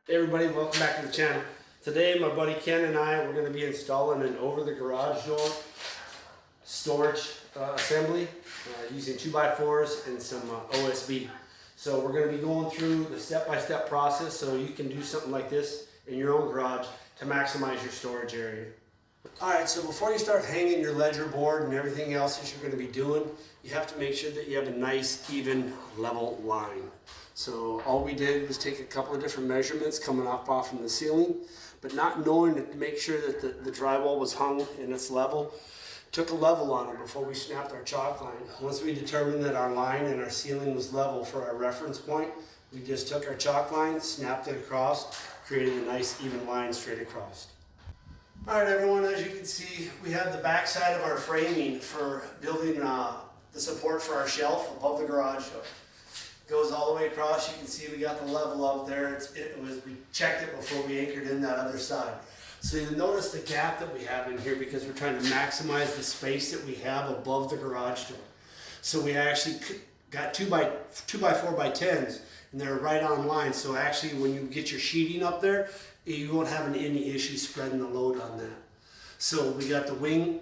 Hey everybody, welcome back to the channel. Today my buddy Ken and I, we're going to be installing an over the garage door storage assembly using 2x4s and some OSB. So we're going to be going through the step-by-step process so you can do something like this in your own garage to maximize your storage area. Alright, so before you start hanging your ledger board and everything else that you're going to be doing, you have to make sure that you have a nice, even, level line. So all we did was take a couple of different measurements coming off from the ceiling, but not knowing to make sure that the drywall was hung in its level. Took a level on it before we snapped our chalk line. Once we determined that our line and our ceiling was level for our reference point, we just took our chalk line, snapped it across, created a nice even line straight across. Alright everyone, as you can see, we have the back side of our framing for building the support for our shelf above the garage door. Goes all the way across. You can see we got the level up there. We checked it before we anchored in that other side. So you'll notice the gap that we have in here because we're trying to maximize the space that we have above the garage door. So we actually got 2x4x10s and they're right on line. So actually when you get your sheeting up there, you won't have any issue spreading the load on that. So we got the wing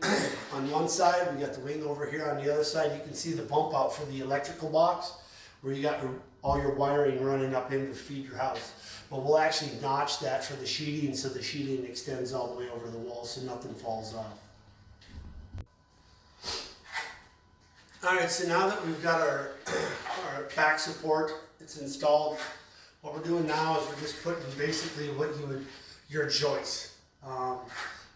on one side, we got the wing over here on the other side. You can see the bump out for the electrical box, where you got all your wiring running up in to feed your house. But we'll actually notch that for the sheeting so the sheeting extends all the way over the wall so nothing falls off. Alright, so now that we've got our back support, it's installed, what we're doing now is we're just putting basically your joists.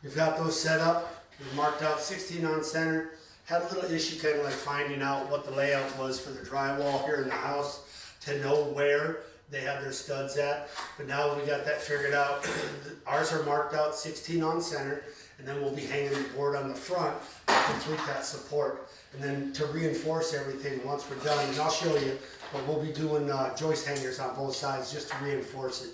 We've got those set up, we've marked out 16 on center. Had a little issue kind of like finding out what the layout was for the drywall here in the house to know where they have their studs at. But now we got that figured out. Ours are marked out 16 on center, and then we'll be hanging the board on the front to complete that support. And then to reinforce everything once we're done, and I'll show you, but we'll be doing joist hangers on both sides just to reinforce it.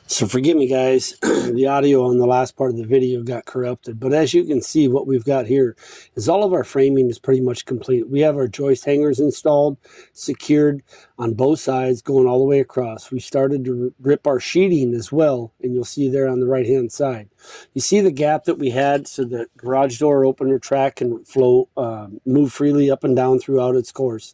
So forgive me guys, the audio on the last part of the video got corrupted, but as you can see, what we've got here is all of our framing is pretty much complete. We have our joist hangers installed, secured on both sides, going all the way across. We started to rip our sheeting as well, and you'll see there on the right hand side. You see the gap that we had so the garage door opener track can flow, move freely up and down throughout its course.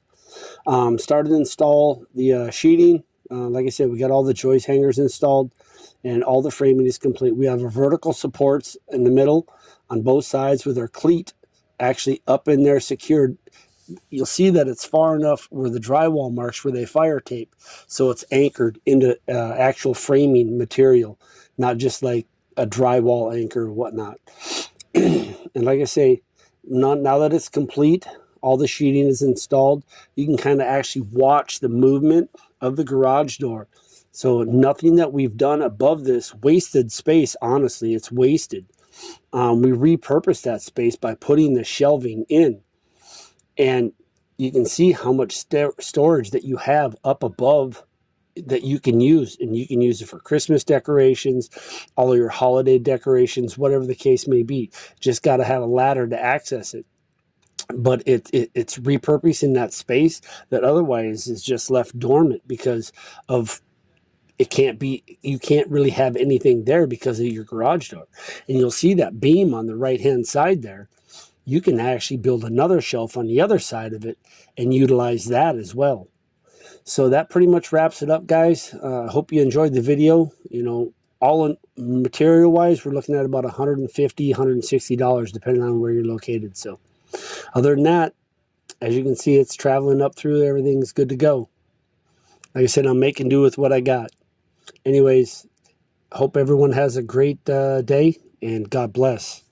Started to install the sheeting. Like I said, we got all the joist hangers installed and all the framing is complete. We have our vertical supports in the middle on both sides with our cleat actually up in there secured. You'll see that it's far enough where the drywall marks where they fire tape. So it's anchored into actual framing material, not just like a drywall anchor or whatnot. And like I say, now that it's complete, all the sheeting is installed, you can kind of actually watch the movement of the garage door. So nothing that we've done above this wasted space. Honestly, it's wasted. We repurposed that space by putting the shelving in, and you can see how much storage that you have up above that you can use, and you can use it for Christmas decorations, all of your holiday decorations, whatever the case may be. Just got to have a ladder to access it. But it's repurposing that space that otherwise is just left dormant because of you can't really have anything there because of your garage door. And you'll see that beam on the right hand side there. You can actually build another shelf on the other side of it and utilize that as well. So that pretty much wraps it up, guys. I hope you enjoyed the video. You know, all in material wise, we're looking at about $150, $160 depending on where you're located. So other than that, as you can see, it's traveling up through. Everything's good to go. Like I said, I'm making do with what I got. Anyways, hope everyone has a great day, and God bless.